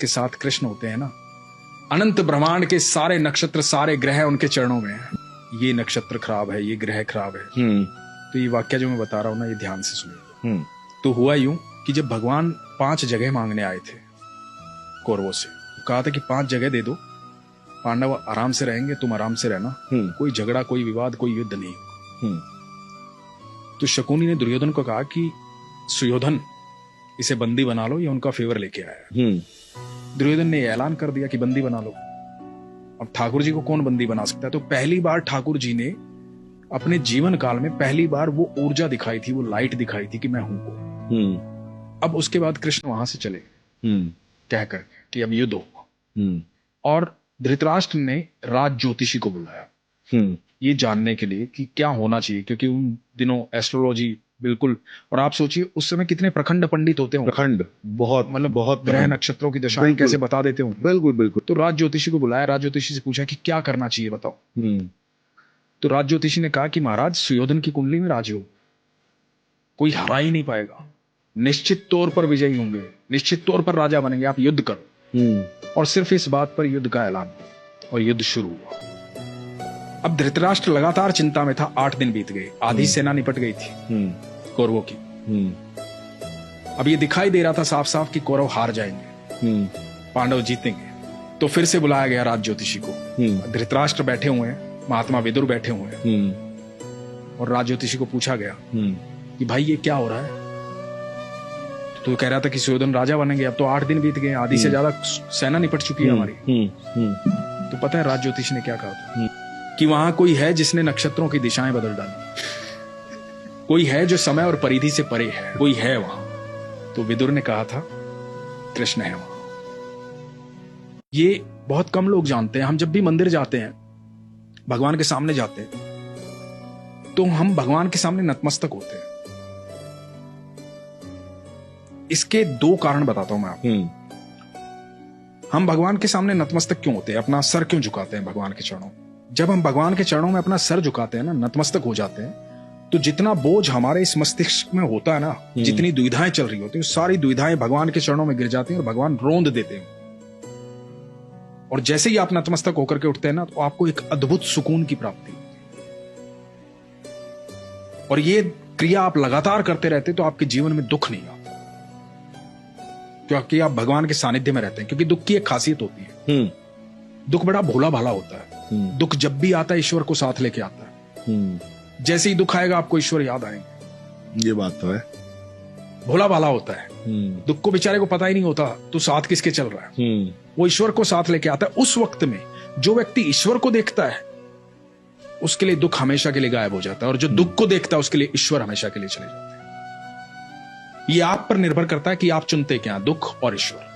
जिसके साथ कृष्ण होते हैं ना, अनंत ब्रह्मांड के सारे नक्षत्र, सारे ग्रह उनके चरणों में हैं। ये नक्षत्र खराब है, ये ग्रह खराब है। तो ये वाक्य जो मैं बता रहा हूं ना, ये ध्यान से सुनिए। तो हुआ यूं कि जब भगवान 5 जगह मांगने आए थे कौरवों से, कहा था कि 5 जगह दे दो, पांडव आराम से रहेंगे, तुम आराम से रहना, कोई झगड़ा, कोई विवाद, कोई युद्ध नहीं। तो शकुनी ने दुर्योधन को कहा कि सुयोधन, इसे बंदी बना लो, ये उनका फेवर लेके आया। दुर्योधन ने ऐलान कर दिया कि बंदी बना लो। अब ठाकुर जी को कौन बंदी बना सकता है? तो पहली बार ठाकुर जी ने अपने जीवन काल में पहली बार वो ऊर्जा दिखाई थी, वो लाइट दिखाई थी कि मैं हूं को। अब उसके बाद कृष्ण वहां से चले कहकर कि अब युद्ध हो। और धृतराष्ट्र ने राज ज्योतिषी को बुलाया ये जानने के लिए कि क्या होना चाहिए, क्योंकि उन दिनों एस्ट्रोलॉजी बिल्कुल, और आप सोचिए उस समय कितने प्रखंड पंडित होते हों, प्रखंड बहुत, मतलब बहुत ग्रह नक्षत्रों की दशाएं कैसे बता देते हों। बिल्कुल बिल्कुल। तो राज ज्योतिषी को बुलाया, राज ज्योतिषी से पूछा कि क्या करना चाहिए बताओ। तो राज ज्योतिषी ने कहा कि महाराज, सुयोधन की कुंडली में राजयोग, कोई हरा ही नहीं पाएगा, निश्चित तौर पर विजयी होंगे, निश्चित तौर पर राजा बनेंगे, आप युद्ध करो। और सिर्फ इस बात पर युद्ध का ऐलान, और युद्ध शुरू हुआ। अब धृतराष्ट्र लगातार चिंता में था। 8 दिन बीत गए, आधी सेना निपट गई थी कौरवों की। अब ये दिखाई दे रहा था साफ साफ कि कौरव हार जाएंगे, पांडव जीतेंगे। तो फिर से बुलाया गया राज ज्योतिषी को। धृतराष्ट्र बैठे हुए हैं, महात्मा विदुर बैठे हुए हैं, और राज ज्योतिषी को पूछा गया कि भाई ये क्या हो रहा है? तो कह रहा था कि सुयोधन राजा बनेंगे। अब तो 8 दिन बीत गए, आधी से ज्यादा सेना निपट चुकी है हमारी। तो पता है राज ज्योतिषी ने क्या कहा था? कि वहां कोई है जिसने नक्षत्रों की दिशाएं बदल डाली, कोई है जो समय और परिधि से परे है, कोई है वहां। तो विदुर ने कहा था कृष्ण है वहां। ये बहुत कम लोग जानते हैं। हम जब भी मंदिर जाते हैं, भगवान के सामने जाते हैं, तो हम भगवान के सामने नतमस्तक होते हैं। इसके 2 कारण बताता हूं मैं आपको। हम भगवान के सामने नतमस्तक क्यों होते हैं, अपना सर क्यों झुकाते हैं भगवान के चरणों? जब हम भगवान के चरणों में अपना सर झुकाते हैं ना, नतमस्तक हो जाते हैं, तो जितना बोझ हमारे इस मस्तिष्क में होता है ना, जितनी दुविधाएं चल रही होती है, सारी दुविधाएं भगवान के चरणों में गिर जाती हैं और भगवान रोंद देते हैं। और जैसे ही आप नतमस्तक होकर के उठते हैं ना, तो आपको एक अद्भुत सुकून की प्राप्ति होती है। और ये क्रिया आप लगातार करते रहते तो आपके जीवन में दुख नहीं आता, क्योंकि आप भगवान के सानिध्य में रहते हैं। क्योंकि दुख की एक खासियत होती है, दुख बड़ा भोला भाला होता है। दुख जब भी आता है ईश्वर को साथ लेके आता है। जैसे ही दुख आएगा आपको ईश्वर याद आएंगे। ये बात तो है। भोला भाला होता है, दुख को बेचारे को पता ही नहीं होता तो साथ किसके चल रहा है। वो ईश्वर को साथ लेके आता है। उस वक्त में जो व्यक्ति ईश्वर को देखता है, उसके लिए दुख हमेशा के लिए गायब हो जाता है, और जो दुख को देखता है उसके लिए ईश्वर हमेशा के लिए चले जाते हैं। ये आप पर निर्भर करता है कि आप चुनते क्या, दुख और ईश्वर।